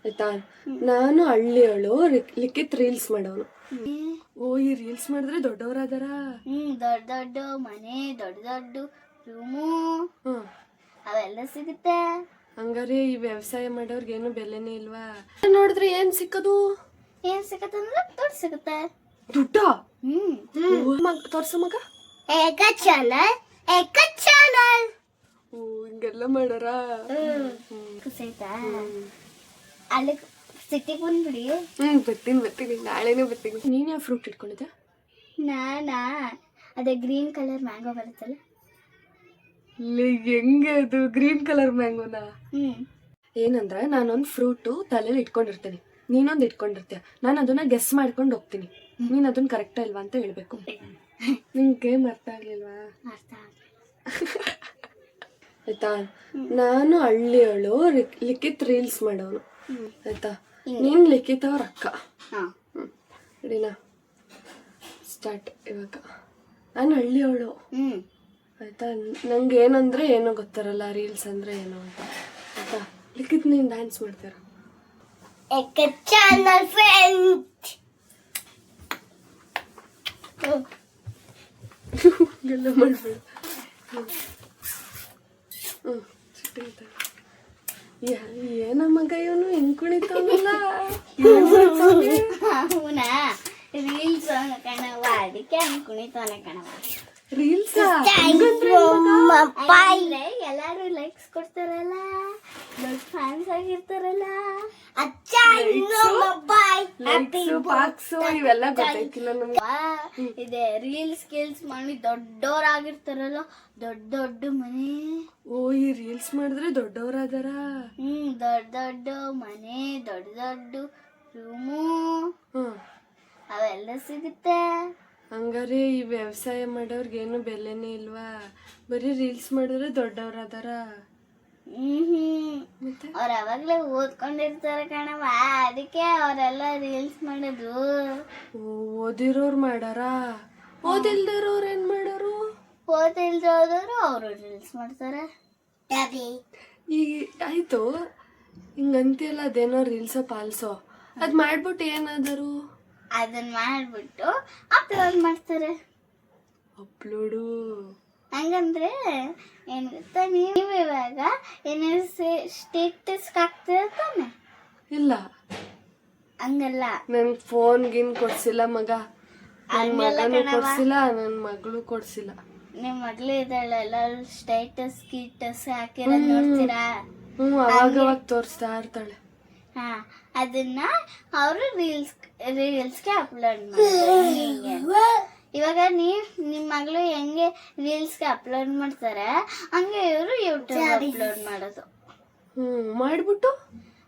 ಆಯ್ತಾ. ನಾನು ಹಳ್ಳಿಯವಳು, ಲಿಖಿತ್ ರೀಲ್ಸ್ ಮಾಡೋನು. ಓ, ಈ ರೀಲ್ಸ್ ಮಾಡಿದ್ರೆ ದೊಡ್ಡವರಾದಾರ. ದೊಡ್ಡ ದೊಡ್ಡ ಮನೆ, ದೊಡ್ಡ ದೊಡ್ಡ ರೂಮು ಅವೆಲ್ಲ ಸಿಗುತ್ತೆ. ಹಂಗಾರೆ ಈ ವ್ಯವಸಾಯ ಮಾಡೋರ್ಗೆ ಏನು ಬೆಲೆನೇ ಇಲ್ವಾ? ನೋಡಿದ್ರೆ ಏನ್ ಸಿಕ್ಕದು? ಏನ್ ಸಿಗತ್ತಂದ್ರೆ ದುಡ್ಡು ಸಿಗುತ್ತೆ. ದುಡ್ಡ? ತೋರ್ಸು ಮಗ. ಚಾನಲ್ ಓ, ಹಿಂಗೆಲ್ಲ ಮಾಡಾರ. ಅಲ್ಲಿ ಸಿಟಿಗೆ ಬಂದ್ಬಿಡಿ. ಬರ್ತೀನಿ, ನಾಳೆನೇ ಬರ್ತೀನಿ. ನೀನ್ ಯಾವ ಫ್ರೂಟ್ ಇಟ್ಕೊಂಡಿದ್ದೆ? ನಾನಾ ಅದೇ ಗ್ರೀನ್ ಕಲರ್ ಮ್ಯಾಂಗೋ ಬರುತ್ತಲ್ಲ. ಹೆಂಗೆ ಅದು ಗ್ರೀನ್ ಕಲರ್ ಮ್ಯಾಂಗೋನಾ? ಏನಂದ್ರೆ ನಾನೊಂದು ಫ್ರೂಟು ತಲೆಯಲ್ಲಿ ಇಟ್ಕೊಂಡಿರ್ತೇನೆ, ನೀನೊಂದು ಇಟ್ಕೊಂಡಿರ್ತೀಯ. ನಾನು ಅದನ್ನ ಗೆಸ್ ಮಾಡ್ಕೊಂಡು ಹೋಗ್ತೀನಿ. ನೀನ್ ಅದನ್ನ ಕರೆಕ್ಟಾ ಇಲ್ವಾ ಅಂತ ಹೇಳ್ಬೇಕು. ನಿಂಗೆ ಅರ್ಥ ಆಗ್ಲಿಲ್ವಾ? ಆಯ್ತಾ. ನಾನು ಹಳ್ಳಿಯವಳು, ಲಿಖಿತ್ ರೀಲ್ಸ್ ಮಾಡೋನು. ಆಯ್ತಾ. ನೀನ್ ಲಿಖಿತ್ ಅವ್ರ ಅಕ್ಕ. ರೆಡಿನಾ? ಸ್ಟಾರ್ಟ್ ಇವಾಗ. ನಾನು ಹಳ್ಳಿಯವಳು. ಆಯ್ತಾ. ನಂಗೆ ಏನಂದ್ರೆ ಏನೋ ಗೊತ್ತಾರಲ್ಲ, ರೀಲ್ಸ್ ಅಂದ್ರೆ ಏನು ಅಂತ. ಆಯ್ತಾ. ಲಿಖಿತ್ ನೀನ್ ಡ್ಯಾನ್ಸ್ ಮಾಡ್ತಾರ. ಚಾನಲ್ ಫ್ರೆಂಡ್ ಎಲ್ಲ ಮಾಡ್ಬೇಡ. ಏನ ಮಗ ಇವನು ಹೆಂಗ್ ಕುಣಿತಾವಲ್ಲ. ಅವನ ರೀಲ್ಸ್ ಕಣವ, ಅದಕ್ಕೆ ಹಂಗ್ ಕುಣಿತಾನೆ ಕಣವ. ರೀಲ್ಸ್ ಎಲ್ಲಾರು ಲೈಕ್ಸ್ ಕೊಡ್ತಾರಲ್ಲ, ದೊಡ್ಡ ಫ್ಯಾನ್ಸ್ ಆಗಿರ್ತಾರಲ್ಲ. ಇವೆಲ್ಲ ಗೊತ್ತೈತಿಲ್ಲ ನಮ್ಗೆ. ಇದೆ ರೀಲ್ಸ್ ಮಾಡಿ ದೊಡ್ಡವರಾಗಿರ್ತಾರಲ್ಲ, ದೊಡ್ಡ ದೊಡ್ಡ ಮನೆ. ಓ, ಈ ರೀಲ್ಸ್ ಮಾಡಿದ್ರೆ ದೊಡ್ಡವರಾದಾರ. ದೊಡ್ಡ ದೊಡ್ಡ ಮನೆ, ದೊಡ್ಡ ದೊಡ್ಡ ರೂಮು ಅವೆಲ್ಲ ಸಿಗುತ್ತೆ. ಹಂಗಾರೆ ಈ ವ್ಯವಸಾಯ ಮಾಡೋರ್ಗೆ ಏನು ಬೆಲೆನೇ ಇಲ್ವಾ? ಬರೀ ರೀಲ್ಸ್ ಮಾಡಿದ್ರೆ ದೊಡ್ಡವರಾದಾರ. ಅವ್ರ ಅವಾಗ್ಲೇ ಓದ್ಕೊಂಡಿರ್ತಾರೆ ಕಣವ, ಅದಕ್ಕೆ ಅವರೆಲ್ಲ ರೀಲ್ಸ್ ಮಾಡೋದು. ಓದಿರೋರು ಮಾಡಾರ, ಓದಿಲ್ದಿರೋರು ಏನ್ ಮಾಡೋರು? ಓದಿಲ್ದೋದ್ರು ಅವರು ರೀಲ್ಸ್ ಮಾಡ್ತಾರೆ. ಈಗ ಆಯ್ತು, ಹಿಂಗಂತಿಯಲ್ಲ ಅದೇನೋ ರೀಲ್ಸ ಪಾಲ್ಸೋ, ಅದ್ ಮಾಡ್ಬಿಟ್ಟು ಏನಾದರು ಅದನ್ನ ಮಾಡ್ಬಿಟ್ಟು ಅಪ್ಲೋಡ್ ಮಾಡ್ತಾರೆ. ಅಪ್ಲೋಡು ಹಂಗಂದ್ರೆ ಏನ್ ಗೊತ್ತಾ, ನೀವು ಇವಾಗ ಏನಾದ್ರು ಸ್ಟೇಟಸ್ ಹಾಕ್ತೀರ ತಾನೆ? ಇಲ್ಲ, ಹಂಗಲ್ಲ. ನನ್ ಫೋನ್ ಗಿನ್ ಕೊಡ್ಸಿಲ್ಲ ಮಗ, ನನ್ ಮಗನು ಕೊಡ್ಸಿಲ್ಲ, ನನ್ ಮಗಳು ಕೊಡ್ಸಿಲ್ಲ. ನಿಮ್ ಮಗಳು ಇದ್ದಾಳೆ, ಎಲ್ಲಾರು ಸ್ಟೇಟಸ್ ಹಾಕಿರೋದ್ ನೋಡ್ತೀರಾ? ಅವಾಗ ತೋರಿಸ್ತಾ ಇರ್ತಾಳೆ. ಅದನ್ನ ಅವರು ರೀಲ್ಸ್ಗೆ ಅಪ್ಲೋಡ್ ಮಾಡ್ತಾರೆ. ಇವಾಗ ನಿಮ್ ಮಗಳು ಹೆಂಗೆ ರೀಲ್ಸ್ಗೆ ಅಪ್ಲೋಡ್ ಮಾಡ್ತಾರೆ, ಹಂಗೆ ಇವರು ಯೂಟ್ಯೂಬ್ ಅಪ್ಲೋಡ್ ಮಾಡೋದು.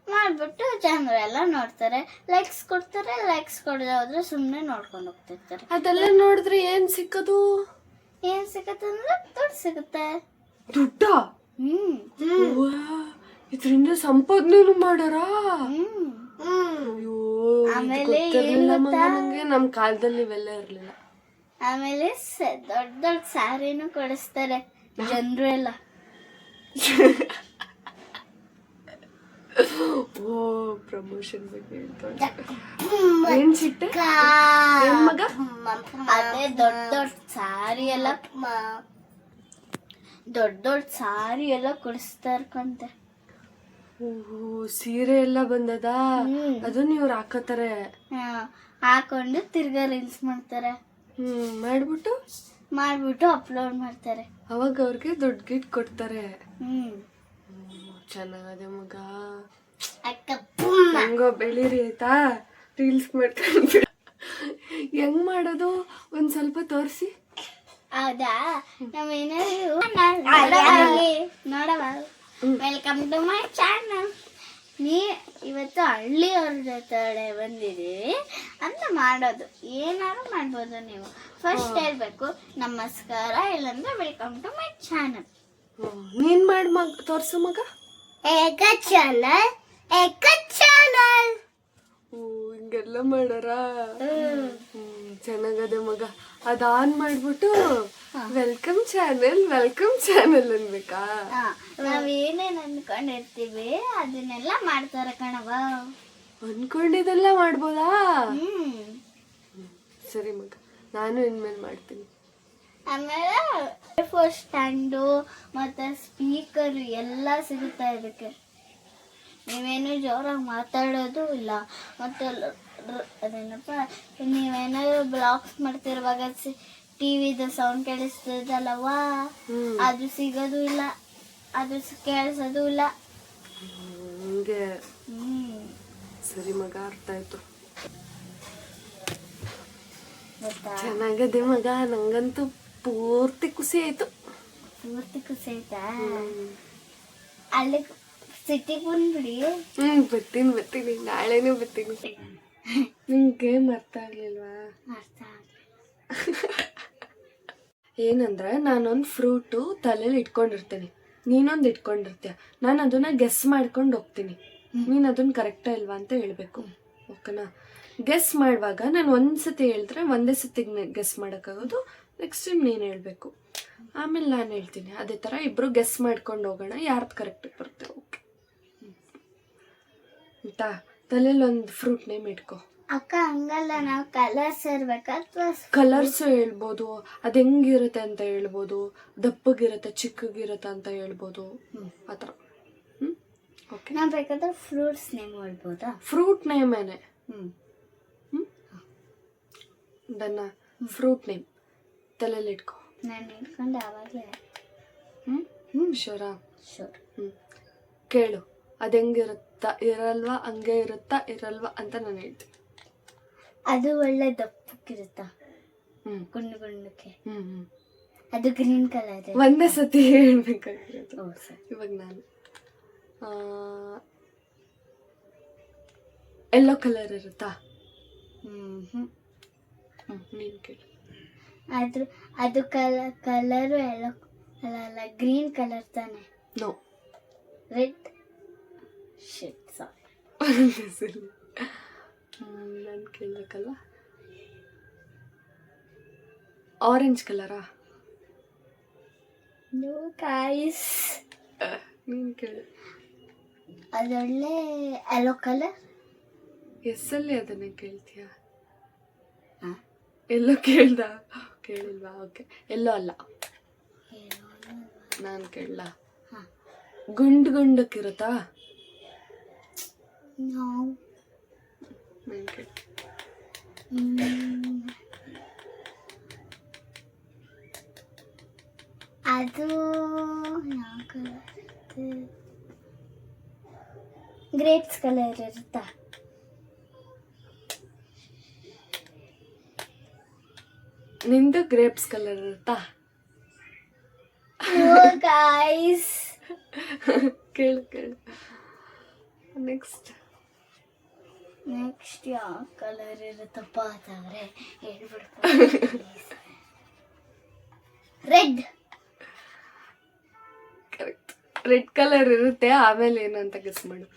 ಮಾಡ್ಬಿಟ್ಟು ಜನರೆಲ್ಲ ನೋಡ್ತಾರೆ, ಲೈಕ್ಸ್ ಕೊಡ್ತಾರೆ. ಲೈಕ್ಸ್ ಕೊಡದೆ ಹೋದ್ರೆ ಸುಮ್ನೆ ನೋಡ್ಕೊಂಡು ಹೋಗ್ತಿರ್ತಾರೆ. ಅದೆಲ್ಲ ನೋಡಿದ್ರೆ ಏನ್ ಸಿಕ್ಕದು? ಏನ್ ಸಿಗತ್ತಂದ್ರೆ ದುಡ್ಡು ಸಿಗುತ್ತೆ. ದುಡ್ಡ? ಇದ್ರಿಂದ ಸಂಪಾದನೆ ಮಾಡಾರ. ಆಮೇಲೆ ನಂಗೆ ನಮ್ ಕಾಲದಲ್ಲಿ ಇವೆಲ್ಲ ಇರ್ಲಿಲ್ಲ. ಆಮೇಲೆ ದೊಡ್ಡ ದೊಡ್ಡ ಸ್ಯಾರಿನೂ ಕೊಡಿಸ್ತಾರೆ ಜನರು ಎಲ್ಲ. ಓ, ಪ್ರಮೋಷನ್ ಬಗ್ಗೆ ಏನ್ ಸಿಟ್ಟೆ ಮಗ? ಅದೇ ದೊಡ್ಡ ಸಾರಿ ಎಲ್ಲ ಕೊಡಿಸ್ತಾರ್ಕಂತೆ. ಸೀರೆ ಎಲ್ಲ ಬಂದದ, ಅದನ್ನ ಇವ್ರು ಹಾಕತಾರೆ. ಹಾಕೊಂಡು ತಿರ್ಗಾ ರೀಲ್ಸ್ ಮಾಡ್ತಾರೆ. ಮಾಡ್ಬಿಟ್ಟು ಅಪ್ಲೋಡ್ ಮಾಡ್ತಾರೆ. ಅವಾಗ ಅವ್ರಿಗೆ ದುಡ್ಡು ಗಿಟ್ ಕೊಡ್ತಾರೆ. ಚೆನ್ನಾಗದೆ ಮಗ, ಹೆಂಗೋ ಬೆಳೀರಿ ಆಯ್ತಾ. ರೀಲ್ಸ್ ಮಾಡ್ಕೊಂಡು ಹೆಂಗ್ ಮಾಡೋದು ಒಂದ್ ಸ್ವಲ್ಪ ತೋರಿಸಿ. ಹೌದಾ? ನಾವೇನಾದ್ರು ನೋಡವ. Welcome to my channel. ಇವತ್ತು ಹಳ್ಳಿಯವ್ರ ಜೊತೆ ಬಂದಿದ್ದೀವಿ ಅಂತ ಮಾಡೋದು. ಏನಾದ್ರು ಮಾಡ್ಬೋದು ನೀವು. ಫಸ್ಟ್ ಹೇಳ್ಬೇಕು ನಮಸ್ಕಾರ, ಇಲ್ಲಾಂದ್ರೆ ವೆಲ್ಕಮ್ ಟು ಮೈ ಚಾನಲ್. ನೀನ್ ಮಾಡಿ ತೋರ್ಸು ಮಗ. ಚಾನಲ್. ಹಿಂಗೆಲ್ಲ ಮಾಡಾರ. ಚೆನ್ನಾಗದೆ ಮಗ. ಅದ್ ಆನ್ ಮಾಡ್ಬಿಟ್ಟು ವೆಲ್ಕಮ್ ಚಾನೆಲ್ ಅನ್ಬೇಕಾ? ನಾವ್ ಏನೇನ್ ಅನ್ಕೊಂಡಿರ್ತೀವಿ ಅದನ್ನೆಲ್ಲ ಮಾಡ್ತಾರ ಕಣವ. ಅನ್ಕೊಂಡಿದ್ದೆಲ್ಲ ಮಾಡ್ಬೋದಾ? ಹ್ಮ್. ಸರಿ ಮಗ, ನಾನು ಇನ್ಮೇಲೆ ಮಾಡ್ತೀನಿ. ಆಮೇಲೆ ಫೋನ್ ಸ್ಟ್ಯಾಂಡು ಮತ್ತೆ ಸ್ಪೀಕರ್ ಎಲ್ಲ ಸಿಗುತ್ತಾ ಇದಕ್ಕೆ. ನೀವೇನು ಜೋರಾಗಿ ಮಾತಾಡೋದು ಇಲ್ಲ. ಮತ್ತೆ ಅದೇನಪ್ಪ, ನೀವೇನಾದ್ರು ಬ್ಲಾಗ್ಸ್ ಮಾಡ್ತಿರುವಾಗ ಟಿವಿದು ಸೌಂಡ್ ಕೇಳಿಸ್ತದಲ್ಲವಾ, ಅದು ಸಿಗೋದು ಇಲ್ಲ, ಅದು ಕೇಳಿಸೋದು ಇಲ್ಲ. ಹಂಗೆ. ಸರಿ ಮಗ, ಅರ್ಥ ಆಯ್ತು. ಚೆನ್ನಾಗದೆ ಮಗ, ನಂಗಂತೂ ಪೂರ್ತಿ ಖುಷಿ ಆಯ್ತು. ಪೂರ್ತಿ ಖುಷಿ ಆಯ್ತಾ? ಅಲ್ಲಿ ಸಿಟಿಗೆ ಬಂದ್ಬಿಡಿ. ಬರ್ತೀನಿ, ನಾಳೆನೇ ಬರ್ತೀನಿ. ನಿಂಗೆ ಅರ್ಥ ಆಗ್ಲಿಲ್ವಾ? ಅರ್ಥ ಆಗ್ಲಿ. ಏನಂದ್ರೆ ನಾನೊಂದು ಫ್ರೂಟು ತಲೆಯಲ್ಲಿ ಇಟ್ಕೊಂಡಿರ್ತೀನಿ, ನೀನೊಂದು ಇಟ್ಕೊಂಡಿರ್ತೀಯ. ನಾನು ಅದನ್ನ ಗೆಸ್ ಮಾಡ್ಕೊಂಡು ಹೋಗ್ತೀನಿ. ನೀನು ಅದನ್ನ ಕರೆಕ್ಟಾ ಇಲ್ವಾ ಅಂತ ಹೇಳ್ಬೇಕು. ಓಕೆನಾ? ಗೆಸ್ ಮಾಡುವಾಗ ನಾನು ಒಂದ್ಸತಿ ಹೇಳಿದ್ರೆ ಒಂದೇ ಸತಿಗೆ ಗೆಸ್ ಮಾಡೋಕ್ಕಾಗೋದು. ನೆಕ್ಸ್ಟ್ ಟೈಮ್ ನೀನು ಹೇಳಬೇಕು, ಆಮೇಲೆ ನಾನು ಹೇಳ್ತೀನಿ. ಅದೇ ಥರ ಇಬ್ಬರು ಗೆಸ್ ಮಾಡ್ಕೊಂಡು ಹೋಗೋಣ, ಯಾರ್ದು ಕರೆಕ್ಟಾಗಿ ಬರುತ್ತೆ. ಓಕೆ ಆಯ್ತಾ? ತಲೆಯಲ್ಲಿ ಒಂದು ಫ್ರೂಟ್ ನೇಮ್ ಇಟ್ಕೋ. ಅಕ್ಕ ಹಂಗಲ್ಲ, ನಾವು ಕಲರ್ಸ್ ಇರ್ಬೇಕಾ ಅಥವಾ ಕಲರ್ಸ್ ಹೇಳ್ಬೋದು, ಅದು ಹೆಂಗಿರುತ್ತೆ ಅಂತ ಹೇಳ್ಬೋದು, ದಪ್ಪಗಿರುತ್ತೆ ಚಿಕ್ಕಗಿರುತ್ತೆ ಅಂತ ಹೇಳ್ಬೋದು. ಆ ಥರ. ಓಕೆ, ನಾವು ಬೇಕಾದ್ರೆ ಫ್ರೂಟ್ಸ್ ನೇಮ್ ಹೇಳ್ಬೋದಾ? ಫ್ರೂಟ್ ನೇಮೇನೆ. ಡನ್ನ. ಫ್ರೂಟ್ ನೇಮ್ ತಲೆಯಲ್ಲಿ ಇಟ್ಕೋ. ನಾನು ಇಟ್ಕೊಂಡು ಆವಾಗಲೇ. ಶೋರಾ? ಶೋರ್. ಕೇಳು, ಅದು ಹೆಂಗಿರುತ್ತಾ ಇರಲ್ವಾ, ಹಂಗೆ ಇರುತ್ತಾ ಇರಲ್ವಾ ಅಂತ ನಾನು ಹೇಳ್ತೀನಿ. ಅದು ಒಳ್ಳೆ ದಪ್ಪಕ್ಕಿರುತ್ತಾ? ಗುಂಡು ಗುಂಡಕ್ಕೆ. ಅದು ಗ್ರೀನ್ ಕಲರ್. ಒಂದೇ ಸತಿ ಹೇಳ್ಬೇಕಾಗಿರೋದು. ಇವಾಗ ನಾನು ಎಲ್ಲೋ ಕಲರ್ ಇರುತ್ತಾ? ನೀನು ಕೇಳು. ಅದು ಕಲರು ಎಲ್ಲೋ ಅಲ್ಲ, ಗ್ರೀನ್ ಕಲರ್ ತಾನೆ? No, red. Shit, sorry. ನಾನು ಕೇಳಬೇಕಲ್ಲ. ಆರೆಂಜ್ ಕಲರಾ? No guys. ನೀನು ಕೇಳು. ಅದೊಳ್ಳೆ ಎಲ್ಲೋ ಕಲರ್. ಎಸ್ಸಲ್ಲಿ ಅದನ್ನೇ ಕೇಳ್ತೀಯಾ? ಎಲ್ಲೋ ಕೇಳಿಲ್ವಾ? ಓಕೆ, ಎಲ್ಲೋ ಅಲ್ಲ. ನಾನು ಕೇಳಲ್ಲ. ಗುಂಡಕ್ಕಿರುತ್ತಾ? ನಾವು ಅದು ಗ್ರೇಪ್ಸ್ ಕಲರ್ ಇರುತ್ತಾ? ನಿಂದು ಗ್ರೇಪ್ಸ್ ಕಲರ್ ಇರುತ್ತಾ? ಗೈಸ್. ಕೇಳು. ನೆಕ್ಸ್ಟ್ ಯಾವ ಕಲರ್ ಇರುತ್ತಪ್ಪ ಅಂತಂದ್ರೆ ಹೇಳ್ಬಿಡ್ತಾರೆ. ರೆಡ್. ಕರೆಕ್ಟ್, ರೆಡ್ ಕಲರ್ ಇರುತ್ತೆ. ಆಮೇಲೆ ಏನು ಅಂತ ಗೆಸ್ ಮಾಡು.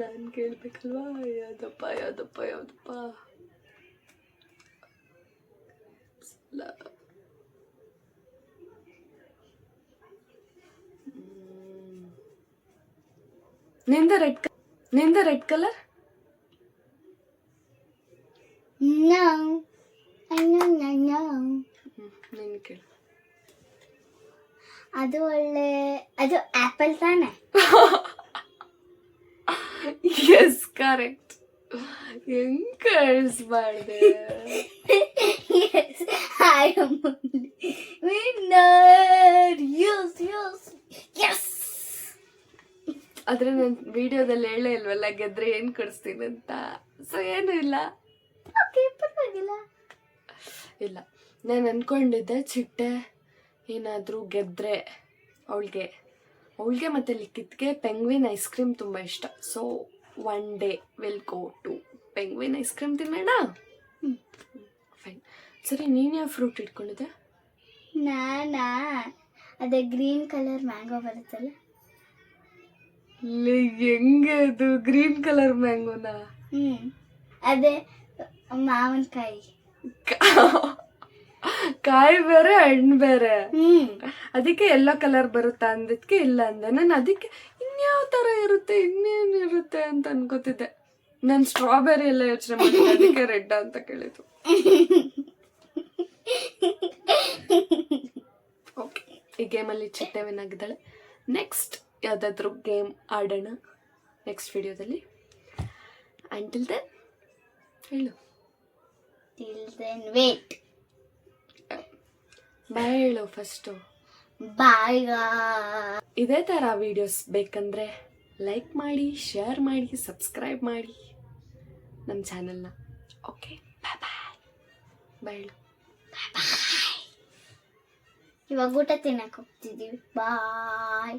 ನಾನು ಕೇಳ್ಬೇಕಲ್ವಾ? ಯಾವ್ದಪ್ಪ ನಿಂದ ರೆಡ್ ಕಲರ್? ನೀನು ಕೇಳು. ಅದು ಆಪಲ್ ತಾನೆ? Yes, correct. ಹೆಂಗ್ ಕಳಿಸ್ಬಾರ್ದೆ? I am winner. Yes. ಆದ್ರೆ ನಾನು ವಿಡಿಯೋದಲ್ಲಿ ಹೇಳೇ ಇಲ್ವಲ್ಲ ಗೆದ್ರೆ ಏನ್ ಕೊಡಿಸ್ತೀನಿ ಅಂತ. ಸೊ ಏನೂ ಇಲ್ಲ. ಓಕೆ, ಪರವಾಗಿಲ್ಲ. ಇಲ್ಲ, ನಾನು ಅನ್ಕೊಂಡಿದ್ದೆ ಚಿಟ್ಟೆ ಏನಾದರೂ ಗೆದ್ರೆ ಅವಳಿಗೆ ಮತ್ತು ಲಿಖಿತ್ಗೆ ಪೆಂಗ್ವಿನ್ ಐಸ್ ಕ್ರೀಮ್ ತುಂಬ ಇಷ್ಟ. So one day will go to penguin ice cream ತಿನ್ನೋಣ. ಫೈನ್. ಸರಿ, ನೀನು ಯಾವ ಫ್ರೂಟ್ ಇಟ್ಕೊಂಡಿದ್ದೆ? ನಾನಾ ಅದೇ ಗ್ರೀನ್ ಕಲರ್ ಮ್ಯಾಂಗೋ ಬರುತ್ತಲ್ಲ. ಹೆಂಗೆ ಅದು ಗ್ರೀನ್ ಕಲರ್ ಮ್ಯಾಂಗೋನಾ? ಅದೇ ಮಾವಿನಕಾಯಿ. ಕಾಯಿ ಬೇರೆ ಹಣ್ಣು ಬೇರೆ. ಹ್ಮ್ ಅದಕ್ಕೆ ಎಲ್ಲೋ ಕಲರ್ ಬರುತ್ತಾ ಅಂದಿದ್ಕೆ ಇಲ್ಲ ಅಂದೆ. ನಾನು ಅದಕ್ಕೆ ಇನ್ಯಾವ ತರ ಇರುತ್ತೆ ಇನ್ನೇನಿರುತ್ತೆ ಅಂತ ಅನ್ಕೋತಿದ್ದೆ. ನಾನು ಸ್ಟ್ರಾಬೆರಿ ಎಲ್ಲ ಯೋಚನೆ ಮಾಡಿದ್ದೆ, ಅದಕ್ಕೆ ರೆಡ್ ಅಂತ ಕೇಳಿದ್ದು. ಓಕೆ, ಈ ಗೇಮಲ್ಲಿ ಚಿಟ್ಟೆವನಾಗಿದ್ದಾಳೆ. ನೆಕ್ಸ್ಟ್ ಯಾವುದಾದ್ರೂ ಗೇಮ್ ಆಡೋಣ ನೆಕ್ಸ್ಟ್ ವಿಡಿಯೋದಲ್ಲಿ. ಅಂಟಿಲ್ ದೆನ್ ಹೇಳು. till then wait. ಬಾಯ್ ಹೇಳು ಫಸ್ಟು. Bye. ಇದೇ ಥರ ವೀಡಿಯೋಸ್ ಬೇಕಂದರೆ ಲೈಕ್ ಮಾಡಿ, ಶೇರ್ ಮಾಡಿ, ಸಬ್ಸ್ಕ್ರೈಬ್ ಮಾಡಿ ನಮ್ಮ ಚಾನಲ್ನ. ಓಕೆ, ಬಾಯ್ ಬಾಯ್. ಬಾಯ್ ಹೇಳು. ಇವಾಗ ಊಟ ತಿನ್ನಕ್ಕೆ ಹೋಗ್ತಿದ್ದೀವಿ. ಬಾಯ್.